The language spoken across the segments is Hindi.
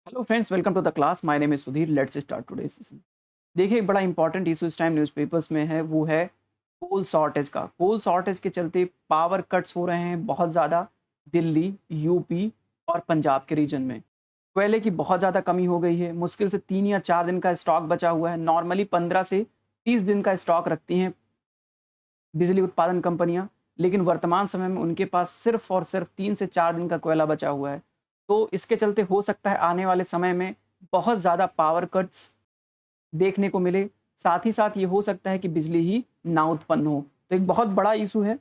Hello friends, welcome to the class. My name is Sudhir. Let's start today's session. देखिए, एक बड़ा इंपॉर्टेंट इशू इस टाइम न्यूज़पेपर्स में है, वो है कोल शॉर्टेज का। कोल शॉर्टेज के चलते पावर कट्स हो रहे हैं बहुत ज़्यादा दिल्ली, यूपी और पंजाब के रीजन में। कोयले की बहुत ज़्यादा कमी हो गई है। मुश्किल से 3 या 4 दिन का स्टॉक बचा हुआ है। नॉर्मली 15 से 30 दिन का स्टॉक रखती हैं बिजली उत्पादन कंपनियां, लेकिन वर्तमान समय में उनके पास सिर्फ और सिर्फ 3 से 4 दिन का कोयला बचा हुआ है। तो इसके चलते हो सकता है आने वाले समय में बहुत ज़्यादा पावर कट्स देखने को मिले। साथ ही साथ ये हो सकता है कि बिजली ही ना उत्पन्न हो। तो एक बहुत बड़ा इशू है।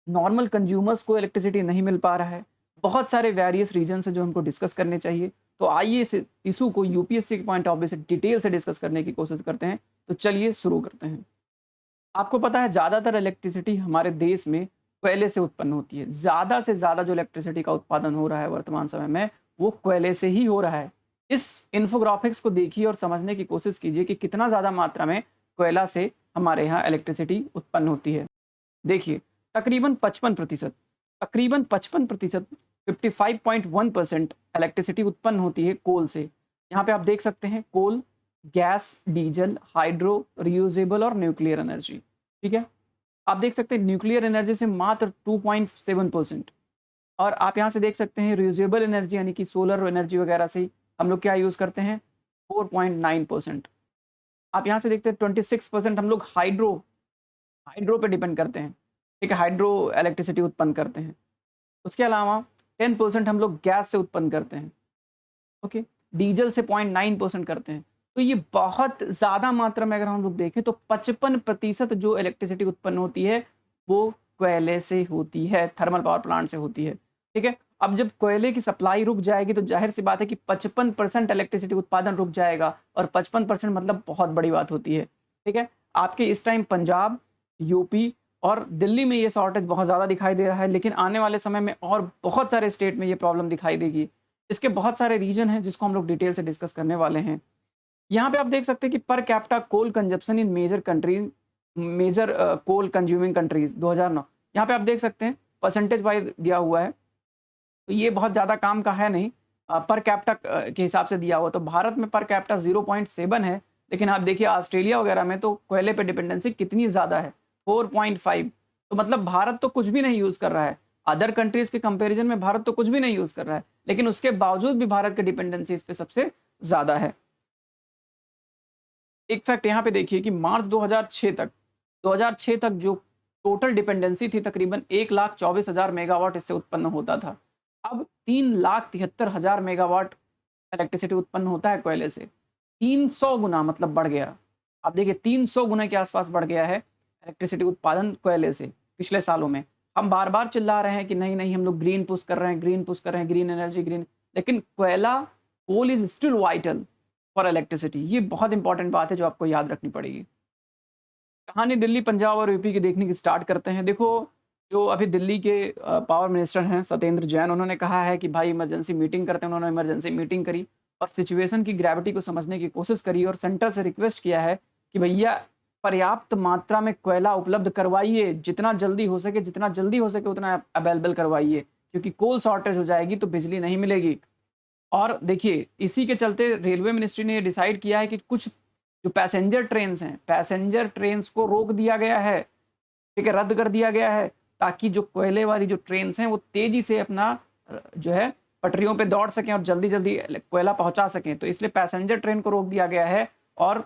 नॉर्मल कंज्यूमर्स को इलेक्ट्रिसिटी नहीं मिल पा रहा है। बहुत सारे वेरियस रीजन है जो हमको डिस्कस करने चाहिए। तो आइए इस इशू को यूपीएससी के पॉइंट ऑफ व्यू से डिटेल से डिस्कस करने की कोशिश करते हैं। तो चलिए शुरू करते हैं। आपको पता है ज़्यादातर इलेक्ट्रिसिटी हमारे देश में कोयले से उत्पन्न होती है। ज़्यादा से ज़्यादा जो इलेक्ट्रिसिटी का उत्पादन हो रहा है वर्तमान समय में, वो कोयले से ही हो रहा है। इस इन्फोग्राफिक्स को देखिए और समझने की कोशिश कीजिए कि कितना ज़्यादा मात्रा में कोयला से हमारे यहाँ इलेक्ट्रिसिटी उत्पन्न होती है। देखिए, तकरीबन 55%, तकरीबन 55%, 55.1% इलेक्ट्रिसिटी उत्पन्न होती है कोल से। यहाँ पे आप देख सकते हैं कोल, गैस, डीजल, हाइड्रो, रियूजेबल और न्यूक्लियर एनर्जी। ठीक है, आप देख सकते हैं न्यूक्लियर एनर्जी से मात्र 2.7%। और आप यहाँ से देख सकते हैं रियूजेबल एनर्जी यानी कि सोलर एनर्जी वगैरह से हम लोग क्या यूज़ करते हैं, 4.9%। आप यहाँ से देखते हैं 26% हम लोग हाइड्रो हाइड्रो पे डिपेंड करते हैं। ठीक है, हाइड्रो इलेक्ट्रिसिटी उत्पन्न करते हैं। उसके अलावा 10% हम लोग गैस से उत्पन्न करते हैं। ओके, डीजल से 0.9% करते हैं। तो ये बहुत ज़्यादा मात्रा में अगर हम लोग देखें तो 55% जो इलेक्ट्रिसिटी उत्पन्न होती है वो कोयले से होती है, थर्मल पावर प्लांट से होती है। ठीक है, अब जब कोयले की सप्लाई रुक जाएगी तो जाहिर सी बात है कि 55% इलेक्ट्रिसिटी उत्पादन रुक जाएगा, और 55% मतलब बहुत बड़ी बात होती है। ठीक है, आपके इस टाइम पंजाब, यूपी और दिल्ली में ये शॉर्टेज बहुत ज़्यादा दिखाई दे रहा है, लेकिन आने वाले समय में और बहुत सारे स्टेट में ये प्रॉब्लम दिखाई देगी। इसके बहुत सारे रीजन हैं जिसको हम लोग डिटेल से डिस्कस करने वाले हैं। यहाँ पे आप देख सकते हैं कि पर कैपिटा कोल कंजप्शन इन मेजर कंट्रीज, मेजर कोल कंज्यूमिंग कंट्रीज 2009। यहाँ पे आप देख सकते हैं परसेंटेज वाइज दिया हुआ है। तो ये बहुत ज़्यादा काम का है नहीं, पर कैपिटा के हिसाब से दिया हुआ। तो भारत में पर कैपिटा 0.7 है, लेकिन आप देखिए ऑस्ट्रेलिया वगैरह में तो कोयले पे डिपेंडेंसी कितनी ज़्यादा है, 4.5। तो मतलब भारत तो कुछ भी नहीं यूज़ कर रहा है। अदर कंट्रीज़ के कंपैरिजन में भारत तो कुछ भी नहीं यूज़ कर रहा है, लेकिन उसके बावजूद भी भारत की डिपेंडेंसी इस पे सबसे ज़्यादा है। एक फैक्ट यहाँ पे देखिए कि मार्च 2006 तक जो टोटल डिपेंडेंसी थी तकरीबन 1,24,000 मेगावाट इससे उत्पन्न होता था। अब 3,73,000 मेगावाट इलेक्ट्रिसिटी उत्पन्न होता है कोयले से। 300 गुना मतलब बढ़ गया। आप देखिए 300 गुना के आसपास बढ़ गया है इलेक्ट्रिसिटी उत्पादन कोयले से पिछले सालों में। हम बार-बार चिल्ला रहे हैं कि नहीं-नहीं हम लोग ग्रीन पुश कर रहे हैं, ग्रीन पुश कर रहे हैं, ग्रीन एनर्जी ग्रीन, लेकिन कोयला, coal is still vital for electricity. ये बहुत इंपॉर्टेंट बात है जो आपको याद रखनी पड़ेगी। कहानी दिल्ली, पंजाब और यूपी की देखने की स्टार्ट करते हैं। देखो, जो अभी दिल्ली के पावर मिनिस्टर हैं सत्येंद्र जैन, उन्होंने कहा है कि भाई इमरजेंसी मीटिंग करते हैं। उन्होंने इमरजेंसी मीटिंग करी और सिचुएशन की ग्रेविटी को समझने की कोशिश करी और सेंटर से रिक्वेस्ट किया है कि भैया पर्याप्त मात्रा में कोयला उपलब्ध करवाइए, जितना जल्दी हो सके उतना अवेलेबल करवाइए, क्योंकि कोल शॉर्टेज हो जाएगी तो बिजली नहीं मिलेगी। और देखिए, इसी के चलते रेलवे मिनिस्ट्री ने ये डिसाइड किया है कि कुछ जो पैसेंजर ट्रेन्स हैं, पैसेंजर ट्रेन्स को रोक दिया गया है। ठीक है, रद्द कर दिया गया है, ताकि जो कोयले वाली जो ट्रेन्स हैं वो तेज़ी से अपना जो है पटरियों पे दौड़ सकें और जल्दी-जल्दी कोयला पहुँचा सकें। तो इसलिए पैसेंजर ट्रेन को रोक दिया गया है और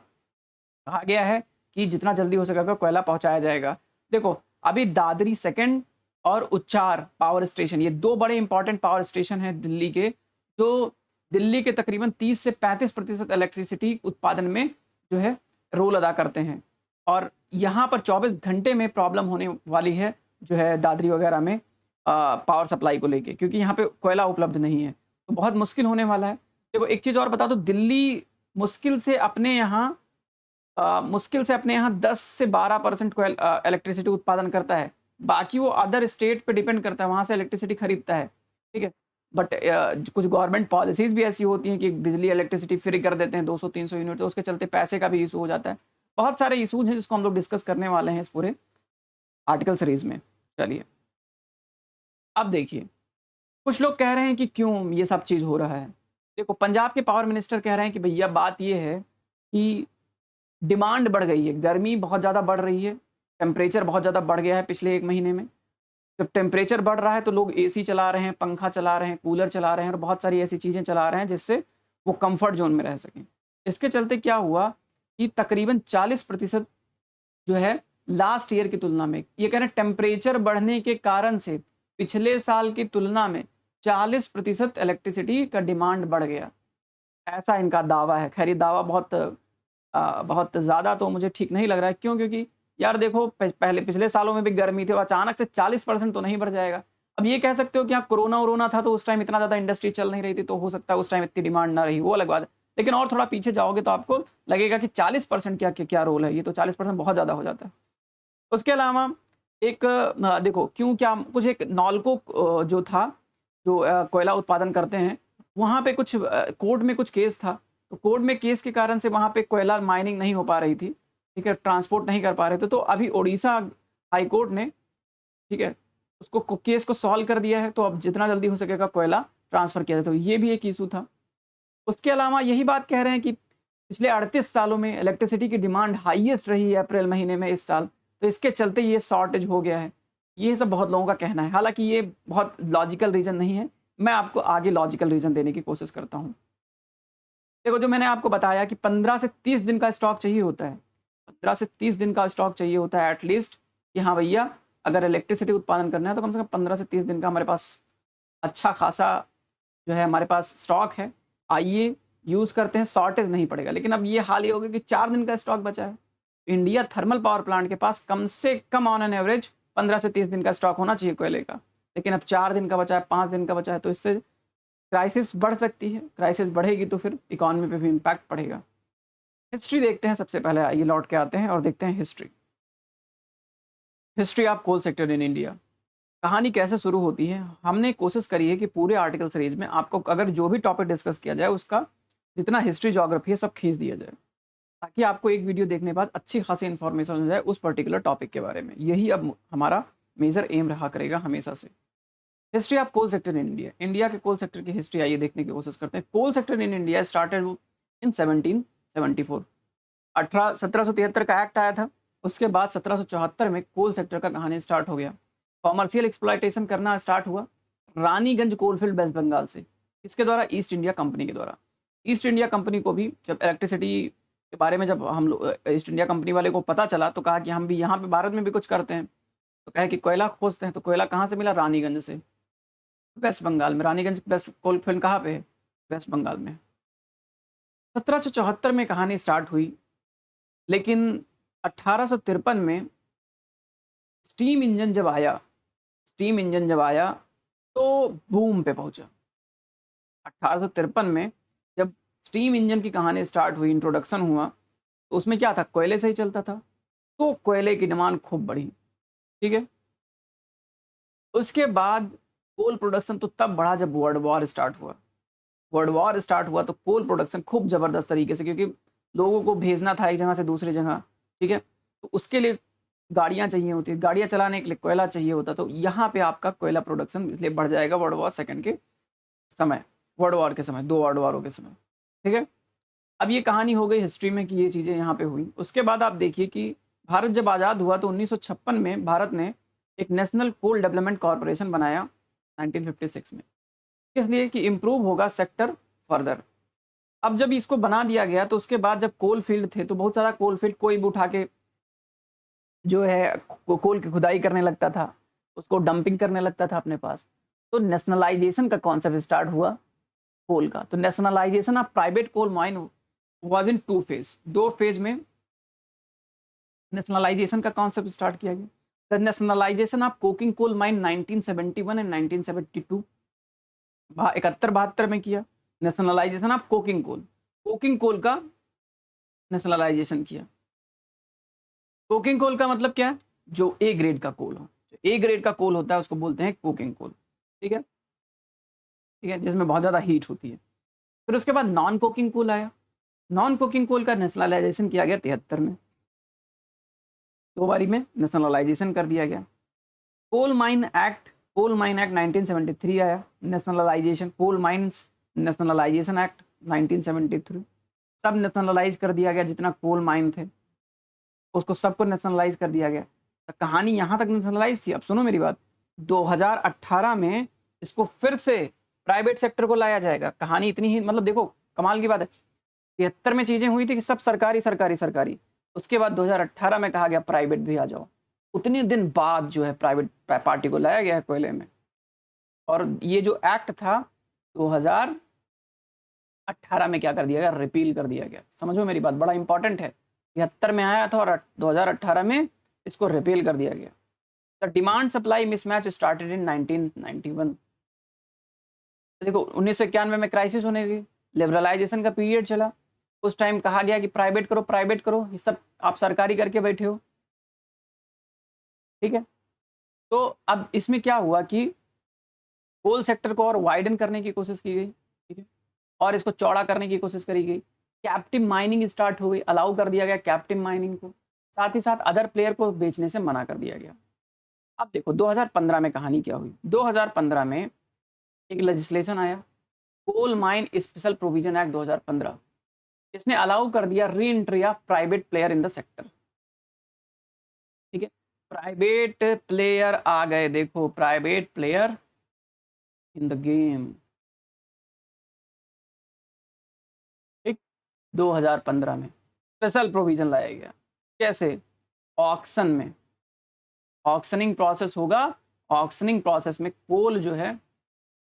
कहा गया है कि जितना जल्दी हो सकेगा कोयला पहुँचाया जाएगा। देखो, अभी दादरी सेकंड और उच्चार पावर स्टेशन, ये 2 बड़े इंपॉर्टेंट पावर स्टेशन हैं दिल्ली के, जो दिल्ली के तकरीबन 30 से 35% इलेक्ट्रिसिटी उत्पादन में जो है रोल अदा करते हैं। और यहाँ पर 24 घंटे में प्रॉब्लम होने वाली है जो है दादरी वगैरह में पावर सप्लाई को लेके, क्योंकि यहाँ पे कोयला उपलब्ध नहीं है। तो बहुत मुश्किल होने वाला है। देखो, एक चीज़ और बता दूँ, दिल्ली मुश्किल से अपने यहाँ 10 से 12% इलेक्ट्रिसिटी उत्पादन करता है। बाकी वो अदर स्टेट पे डिपेंड करता है, वहाँ से इलेक्ट्रिसिटी खरीदता है। ठीक है? बट कुछ गवर्नमेंट पॉलिसीज़ भी ऐसी होती हैं कि बिजली इलेक्ट्रिसिटी फ्री कर देते हैं 200-300 यूनिट, तो उसके चलते पैसे का भी इश्यू हो जाता है। बहुत सारे इश्यूज़ हैं जिसको हम लोग डिस्कस करने वाले हैं इस पूरे आर्टिकल सीरीज़ में। चलिए, अब देखिए, कुछ लोग कह रहे हैं कि क्यों ये सब चीज़ हो रहा है? देखो पंजाब के पावर मिनिस्टर कह रहे हैं कि भैया बात ये है कि डिमांड बढ़ गई है, गर्मी बहुत ज़्यादा बढ़ रही है, टेम्परेचर बहुत ज़्यादा बढ़ गया है पिछले 1 महीने में। जब टेम्परेचर बढ़ रहा है तो लोग एसी चला रहे हैं, पंखा चला रहे हैं, कूलर चला रहे हैं और बहुत सारी ऐसी चीज़ें चला रहे हैं जिससे वो कम्फर्ट ज़ोन में रह सकें। इसके चलते क्या हुआ कि तकरीबन 40% जो है लास्ट ईयर की तुलना में, ये कह रहे हैं टेम्परेचर बढ़ने के कारण से पिछले साल की तुलना में 40% इलेक्ट्रिसिटी का डिमांड बढ़ गया। ऐसा इनका दावा है। खैर ये दावा बहुत ज़्यादा तो मुझे ठीक नहीं लग रहा है। क्यों? क्योंकि यार देखो पहले पिछले सालों में भी गर्मी थी और अचानक से 40% तो नहीं बढ़ जाएगा। अब ये कह सकते हो कि हाँ कोरोना-वोरोना था तो उस टाइम इतना ज़्यादा इंडस्ट्री चल नहीं रही थी तो हो सकता है उस टाइम इतनी डिमांड ना रही, वो अलग बात है। लेकिन और थोड़ा पीछे जाओगे तो आपको लगेगा कि 40% क्या रोल है, ये तो 40% बहुत ज़्यादा हो जाता है। उसके अलावा एक देखो क्यों क्या कुछ एक नॉल्को जो था, जो कोयला उत्पादन करते हैं, वहाँ पे कुछ कोर्ट में कुछ केस था। तो कोर्ट में केस के कारण से वहाँ पे कोयला माइनिंग नहीं हो पा रही थी, ठीक है? ट्रांसपोर्ट नहीं कर पा रहे थे। तो अभी ओडिशा हाई कोर्ट ने, ठीक है, उसको केस को सॉल्व कर दिया है, तो अब जितना जल्दी हो सकेगा कोयला ट्रांसफ़र किया जाए, तो ये भी एक इश्यू था। उसके अलावा यही बात कह रहे हैं कि पिछले 38 सालों में इलेक्ट्रिसिटी की डिमांड हाईएस्ट रही है अप्रैल महीने में इस साल, तो इसके चलते ये शॉर्टेज हो गया है। ये सब बहुत लोगों का कहना है। हालाँकि ये बहुत लॉजिकल रीज़न नहीं है। मैं आपको आगे लॉजिकल रीज़न देने की कोशिश करता हूँ। देखो जो मैंने आपको बताया कि 15 से 30 दिन का स्टॉक चाहिए होता है। 15 से 30 दिन का स्टॉक चाहिए होता है एट लीस्ट कि हाँ भैया, अगर इलेक्ट्रिसिटी उत्पादन करना है तो कम से कम 15 से 30 दिन का हमारे पास अच्छा खासा जो है हमारे पास स्टॉक है। आइए यूज़ करते हैं, शॉर्टेज नहीं पड़ेगा। लेकिन अब ये हाल ये हो गया कि 4 दिन का स्टॉक बचा है। इंडिया थर्मल पावर प्लांट के पास कम से कम ऑन एन एवरेज 15 से 30 दिन का स्टॉक होना चाहिए कोयले का। लेकिन अब 4 दिन का बचा है, 5 दिन का बचा है, तो इससे क्राइसिस बढ़ सकती है। क्राइसिस बढ़ेगी तो फिर इकॉनमी पे भी इम्पैक्ट पड़ेगा। हिस्ट्री देखते हैं सबसे पहले, आइए लौट के आते हैं और देखते हैं history. History of coal sector in India. कहानी कैसे शुरू होती है? हमने कोशिश करी है कि पूरे आर्टिकल सीरीज में आपको अगर जो भी टॉपिक डिस्कस किया जाए उसका जितना हिस्ट्री ज्योग्राफी है सब खींच दिया जाए, ताकि आपको एक वीडियो देखने के बाद अच्छी खासी इन्फॉर्मेशन हो जाए उस पर्टिकुलर टॉपिक के बारे में। यही अब हमारा मेजर एम रहा करेगा हमेशा से। History of coal sector in India. India के कोल सेक्टर की हिस्ट्री आइए देखने की कोशिश करते हैं। Coal sector in India started in 1774। 1773 का एक्ट आया था। उसके बाद 1774 में कोल सेक्टर का कहानी स्टार्ट हो गया। कॉमर्शियल एक्सप्लॉयटेशन करना स्टार्ट हुआ रानीगंज कोलफील्ड वेस्ट बंगाल से। इसके द्वारा ईस्ट इंडिया कंपनी के द्वारा। ईस्ट इंडिया कंपनी को भी जब इलेक्ट्रिसिटी के बारे में जब हम लोग ईस्ट इंडिया कंपनी वाले को पता चला तो कहा कि हम भी यहाँ पे भारत में भी कुछ करते हैं। तो कहे कि कोयला खोजते हैं। तो कोयला कहाँ से मिला? रानीगंज से, वेस्ट बंगाल में। रानीगंज वेस्ट कोलफील्ड कहाँ पे है? वेस्ट बंगाल में। 1774 में कहानी स्टार्ट हुई, लेकिन 1853 में स्टीम इंजन जब आया, स्टीम इंजन जब आया तो बूम पे पहुंचा। 1853 में जब स्टीम इंजन की कहानी स्टार्ट हुई, इंट्रोडक्शन हुआ, तो उसमें क्या था? कोयले से ही चलता था। तो कोयले की डिमांड खूब बढ़ी, ठीक है। उसके बाद कोल प्रोडक्शन तो तब बढ़ा जब वर्ल्ड वॉर स्टार्ट हुआ। वर्ल्ड वॉर स्टार्ट हुआ तो कोल प्रोडक्शन खूब ज़बरदस्त तरीके से, क्योंकि लोगों को भेजना था एक जगह से दूसरी जगह, ठीक है। तो उसके लिए गाड़ियाँ चाहिए होती, गाड़ियाँ चलाने के लिए कोयला चाहिए होता। तो यहाँ पे आपका कोयला प्रोडक्शन इसलिए बढ़ जाएगा वर्ल्ड वॉर सेकंड के समय, वर्ल्ड वॉर के समय, 2 वर्ल्ड वॉरों के समय, ठीक है। अब ये कहानी हो गई हिस्ट्री में कि ये चीज़ें यहाँ पे हुई। उसके बाद आप देखिए कि भारत जब आज़ाद हुआ तो 1956 में भारत ने एक नेशनल कोल डेवलपमेंट कॉरपोरेशन बनाया 1956 में। किस लिए? कि इम्प्रूव होगा सेक्टर फर्दर। अब जब इसको बना दिया गया तो उसके बाद जब कोल फील्ड थे तो बहुत ज़्यादा कोल फील्ड कोई भी उठा के जो है कोल की खुदाई करने लगता था, उसको डंपिंग करने लगता था अपने पास। तो नेशनलाइजेशन का कॉन्सेप्ट स्टार्ट हुआ कोल का। तो nationalisation of private coal mine was in 2 phase, 2 phase में नेशनलाइजेशन का कॉन्सेप्ट स्टार्ट किया गया। The nationalisation of coking coal mine 1971 and 1972 71-72 में किया nationalisation of coking coal. Coking coal का नेशनलाइजेशन किया। कोकिंग कोल का मतलब क्या है? जो ए ग्रेड का कोल हो, जो ए ग्रेड का कोल होता है उसको बोलते हैं कोकिंग कोल, ठीक है, ठीक है, जिसमें बहुत ज़्यादा हीट होती है। फिर उसके बाद नॉन कोकिंग कोल आया। नॉन कोकिंग कोल का नेशनलाइजेशन किया गया 73 में, 2 बारी में नेशनलाइजेशन कर दिया गया। कोल माइन एक्ट 1973 आया, nationalisation coal mines nationalisation act 1973, सब नेशनलाइज कर दिया गया, जितना कोल माइन थे उसको सबको नेशनलाइज कर दिया गया। तो कहानी यहाँ तक नेशनलाइज थी। अब सुनो मेरी बात, 2018 में इसको फिर से प्राइवेट सेक्टर को लाया जाएगा। कहानी इतनी ही, मतलब देखो कमाल की बात है, 73 में चीजें हुई थी कि सब सरकारी सरकारी सरकारी, उसके बाद 2018 में कहा गया प्राइवेट भी आ जाओ। उतने दिन बाद जो है प्राइवेट पार्टी को लाया गया है कोयले में। और ये जो एक्ट था 2018 में क्या कर दिया गया, रिपील कर दिया गया। समझो मेरी बात, बड़ा इंपॉर्टेंट है। 73 में आया था और 2018 में इसको रिपील कर दिया गया। The demand supply mismatch started in 1991। देखो 1991 में क्राइसिस होने लगी, लिबरलाइजेशन का पीरियड चला। उस टाइम कहा गया कि प्राइवेट करो प्राइवेट करो, ये सब आप सरकारी करके बैठे हो, ठीक है। तो अब इसमें क्या हुआ कि कोल सेक्टर को और वाइडन करने की कोशिश की गई, ठीक है, और इसको चौड़ा करने की कोशिश करी गई। कैप्टिव माइनिंग स्टार्ट हो गई, अलाउ कर दिया गया कैप्टिव माइनिंग को। साथ ही साथ अदर प्लेयर को बेचने से मना कर दिया गया। अब देखो 2015 में कहानी क्या हुई। 2015 में एक लेजिस्लेशन आया, coal mine special provision act 2015। इसने अलाउ कर दिया reentry of private player in the sector, ठीक है। प्राइवेट प्लेयर आ गए, देखो private player in the game, ठीक। 2015 में स्पेशल प्रोविजन लाया गया। कैसे? ऑक्शन में, ऑक्शनिंग प्रोसेस होगा। ऑक्शनिंग प्रोसेस में कोल जो है,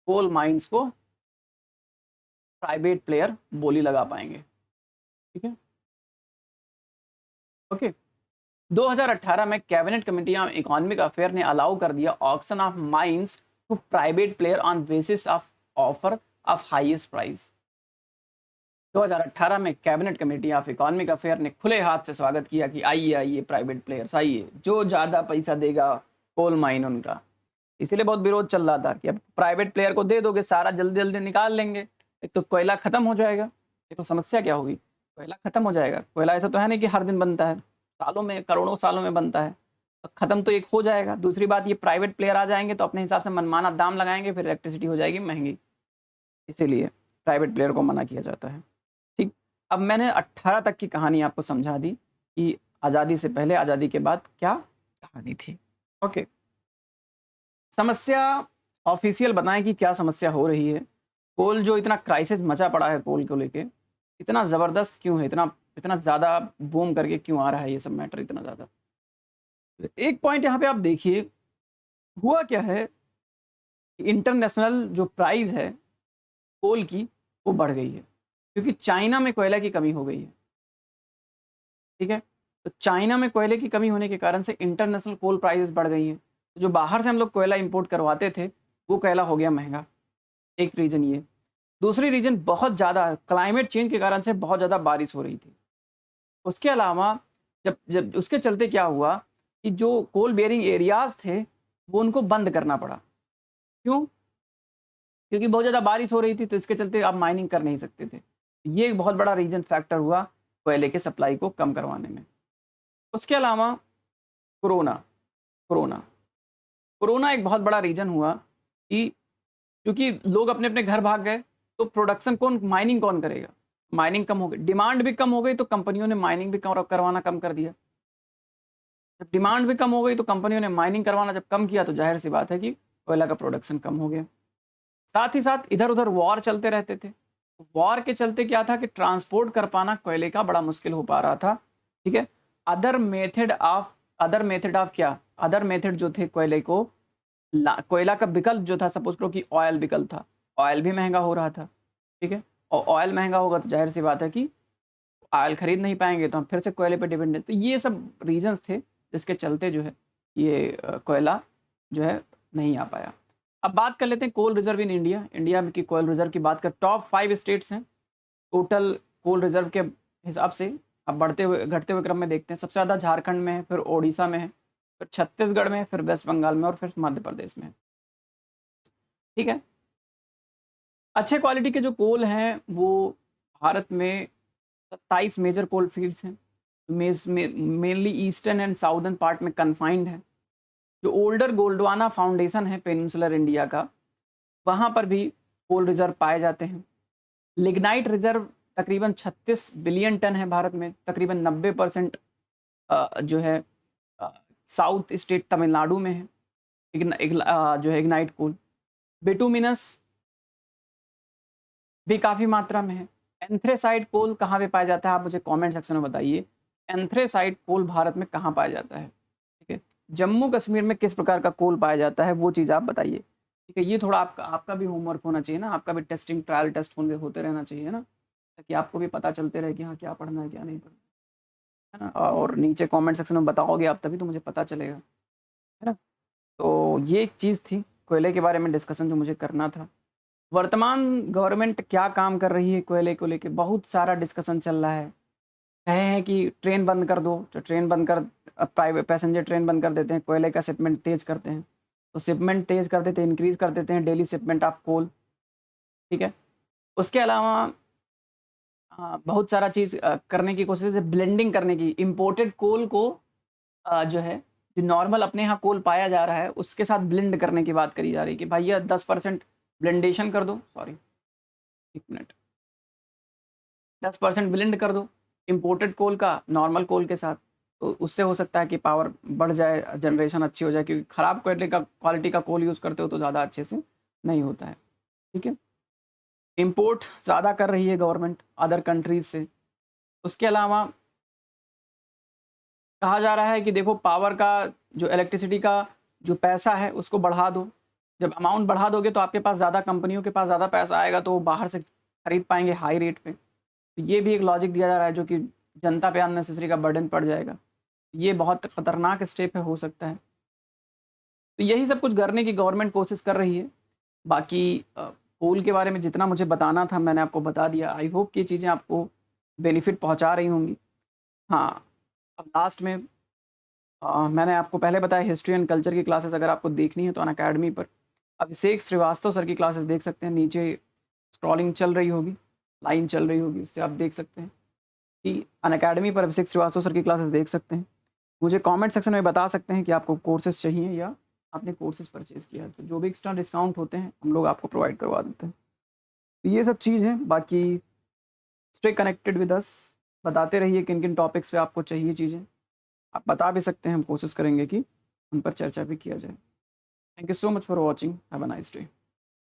कोल माइंस को प्राइवेट प्लेयर बोली लगा पाएंगे, ठीक है, ओके। 2018 में cabinet committee on economic affair ने अलाउ कर दिया auction of mines to private player on basis of offer of highest price. 2018 में cabinet committee of economic affair ने खुले हाथ से स्वागत किया कि आइए आइए प्राइवेट प्लेयर्स आइए, जो ज़्यादा पैसा देगा कोल माइन उनका। इसीलिए बहुत विरोध चल रहा था कि अब प्राइवेट प्लेयर को दे दोगे सारा जल्दी जल्दी निकाल लेंगे, एक तो कोयला खत्म हो जाएगा। देखो समस्या क्या होगी, कोयला खत्म हो जाएगा। कोयला ऐसा तो है नहीं कि हर दिन बनता है, सालों में करोड़ों सालों में बनता है, तो खत्म तो एक हो जाएगा। दूसरी बात, ये प्राइवेट प्लेयर आ जाएंगे तो अपने हिसाब से मनमाना दाम लगाएंगे, फिर इलेक्ट्रिसिटी हो जाएगी महंगी, इसीलिए प्राइवेट प्लेयर को मना किया जाता है, ठीक। अब मैंने 18 तक की कहानी आपको समझा दी कि आज़ादी से पहले आज़ादी के बाद क्या कहानी थी, ओके। समस्या ऑफिशियल बताएं कि क्या समस्या हो रही है। कोल जो इतना क्राइसिस मचा पड़ा है कोल को लेके, इतना ज़बरदस्त क्यों है, इतना इतना ज़्यादा बूम करके क्यों आ रहा है ये सब मैटर इतना ज़्यादा। एक पॉइंट यहाँ पे आप देखिए, हुआ क्या है, इंटरनेशनल जो प्राइस है कोल की वो बढ़ गई है, क्योंकि चाइना में कोयला की कमी हो गई है, ठीक है। तो चाइना में कोयले की कमी होने के कारण से इंटरनेशनल कोल प्राइसेस बढ़ गई हैं। तो जो बाहर से हम लोग कोयला इंपोर्ट करवाते थे वो कोयला हो गया महंगा, एक रीज़न ये। दूसरी रीज़न, बहुत ज़्यादा क्लाइमेट चेंज के कारण से बहुत ज़्यादा बारिश हो रही थी। उसके अलावा जब जब उसके चलते क्या हुआ कि जो कोल बेयरिंग एरियाज़ थे वो उनको बंद करना पड़ा। क्यों? क्योंकि बहुत ज़्यादा बारिश हो रही थी, तो इसके चलते आप माइनिंग कर नहीं सकते थे। ये एक बहुत बड़ा रीज़न फैक्टर हुआ कोयले के सप्लाई को कम करवाने में। उसके अलावा कोरोना कोरोना कोरोना एक बहुत बड़ा रीज़न हुआ कि क्योंकि लोग अपने अपने घर भाग गए, तो प्रोडक्शन माइनिंग कौन करेगा। माइनिंग कम हो गई, डिमांड भी कम हो गई, तो कंपनियों ने माइनिंग भी करवाना कम कर दिया। जब डिमांड भी कम हो गई तो कंपनियों ने माइनिंग करवाना जब कम किया, तो जाहिर सी बात है कि कोयला का प्रोडक्शन कम हो गया। साथ ही साथ इधर उधर वॉर चलते रहते थे। वॉर के चलते क्या था कि ट्रांसपोर्ट कर पाना कोयले का बड़ा मुश्किल हो पा रहा था, ठीक है। अदर मेथड ऑफ क्या, अदर मेथड जो थे कोयले को कोयला का विकल्प जो था, सपोज करो कि ऑयल विकल्प था, ऑयल भी महंगा हो रहा था, ठीक है। और ऑयल महंगा होगा तो जाहिर सी बात है कि ऑयल खरीद नहीं पाएंगे, तो हम फिर से कोयले पे डिपेंड है। तो ये सब रीजंस थे जिसके चलते जो है ये कोयला जो है नहीं आ पाया। अब बात कर लेते हैं coal reserve in India. India में की कोल रिजर्व की बात कर, टॉप 5 स्टेट्स हैं टोटल कोल रिजर्व के हिसाब से। अब बढ़ते हुए घटते हुए क्रम में देखते हैं, सबसे ज़्यादा झारखंड में है, फिर ओडिशा में है, फिर छत्तीसगढ़ में है, फिर वेस्ट बंगाल में और फिर मध्य प्रदेश में है, ठीक है। अच्छे क्वालिटी के जो कोल हैं वो भारत में 27 मेजर कोल फील्ड्स हैं, mainly eastern and southern part में कन्फाइंड है। जो ओल्डर गोल्डवाना फाउंडेशन है पेनिनसुलर इंडिया का, वहाँ पर भी कोल रिजर्व पाए जाते हैं। लिग्नाइट रिजर्व तकरीबन 36 बिलियन टन है भारत में, तकरीबन 90% जो है साउथ स्टेट तमिलनाडु में है। जो है इग्नाइट कोल। बिटुमिनस भी काफ़ी मात्रा में है। एंथ्रेसाइट कोल कहाँ पे पाया जाता है, आप मुझे कमेंट सेक्शन में बताइए। एंथ्रेसाइट कोल भारत में कहाँ पाया जाता है, ठीक है। जम्मू कश्मीर में किस प्रकार का कोल पाया जाता है, वो चीज़ आप बताइए, ठीक है। ये थोड़ा आपका भी होमवर्क होना चाहिए ना, आपका भी टेस्टिंग ट्रायल टेस्ट होते रहना चाहिए ना, ताकि आपको भी पता चलते रहे कि हाँ क्या पढ़ना है क्या नहीं पढ़ना है ना। और नीचे कमेंट सेक्शन में बताओगे आप, तभी तो मुझे पता चलेगा, है ना। तो ये एक चीज़ थी कोयले के बारे में डिस्कशन जो मुझे करना था। वर्तमान गवर्नमेंट क्या काम कर रही है कोयले को लेके, बहुत सारा डिस्कशन चल रहा है। कहे हैं कि ट्रेन बंद कर दो, तो ट्रेन बंद कर, प्राइवेट पैसेंजर ट्रेन बंद कर देते हैं, कोयले का शिपमेंट तेज करते हैं, तो शिपमेंट तेज कर देते हैं, इंक्रीज कर देते हैं डेली शिपमेंट ऑफ कोल, ठीक है। उसके अलावा बहुत सारा चीज़ करने की कोशिश है, ब्लेंडिंग करने की, इम्पोर्टेड कोल को जो है, जो नॉर्मल अपने यहाँ कोल पाया जा रहा है उसके साथ ब्लेंड करने की बात करी जा रही है कि भैया 10% ब्लेंडेशन कर दो, सॉरी 1 मिनट, 10% ब्लेंड कर दो इम्पोर्टेड कोल का नॉर्मल कोल के साथ, तो उससे हो सकता है कि पावर बढ़ जाए, जनरेशन अच्छी हो जाए, क्योंकि ख़राब क्वालिटी का कोल यूज़ करते हो तो ज़्यादा अच्छे से नहीं होता है, ठीक है। इम्पोर्ट ज़्यादा कर रही है गवर्नमेंट अदर कंट्रीज़ से। उसके अलावा कहा जा रहा है कि देखो पावर का, जो इलेक्ट्रिसिटी का जो पैसा है उसको बढ़ा दो। जब अमाउंट बढ़ा दोगे तो आपके पास ज़्यादा, कंपनियों के पास ज़्यादा पैसा आएगा, तो वो बाहर से खरीद पाएंगे हाई रेट पे। तो ये भी एक लॉजिक दिया जा रहा है, जो कि जनता पे अननेसेसरी का बर्डन पड़ जाएगा। ये बहुत खतरनाक स्टेप है, हो सकता है। तो यही सब कुछ करने की गवर्नमेंट कोशिश कर रही है। बाकी कोल के बारे में जितना मुझे बताना था मैंने आपको बता दिया। आई होप कि ये चीज़ें आपको बेनिफिट पहुंचा रही होंगी। हाँ, अब लास्ट में मैंने आपको पहले बताया हिस्ट्री एंड कल्चर की क्लासेस अगर आपको देखनी है तो अनअकैडमी पर अभिषेक श्रीवास्तव सर की क्लासेस देख सकते हैं। नीचे स्क्रॉलिंग चल रही होगी, लाइन चल रही होगी, उससे आप देख सकते हैं कि अनअकैडमी पर अभिषेक श्रीवास्तव सर की क्लासेस देख सकते हैं। मुझे कमेंट सेक्शन में बता सकते हैं कि आपको कोर्सेज चाहिए या आपने कोर्सेज परचेज़ किया है, तो जो भी एक्स्ट्रा डिस्काउंट होते हैं हम लोग आपको प्रोवाइड करवा देते हैं। तो ये सब चीज़ है। बाकी स्टे कनेक्टेड विद अस, बताते रहिए किन किन टॉपिक्स पे आपको चाहिए चीज़ें, आप बता भी सकते हैं, हम कोशिश करेंगे कि उन पर चर्चा भी किया जाए। Thank you so much for watching, have a nice day.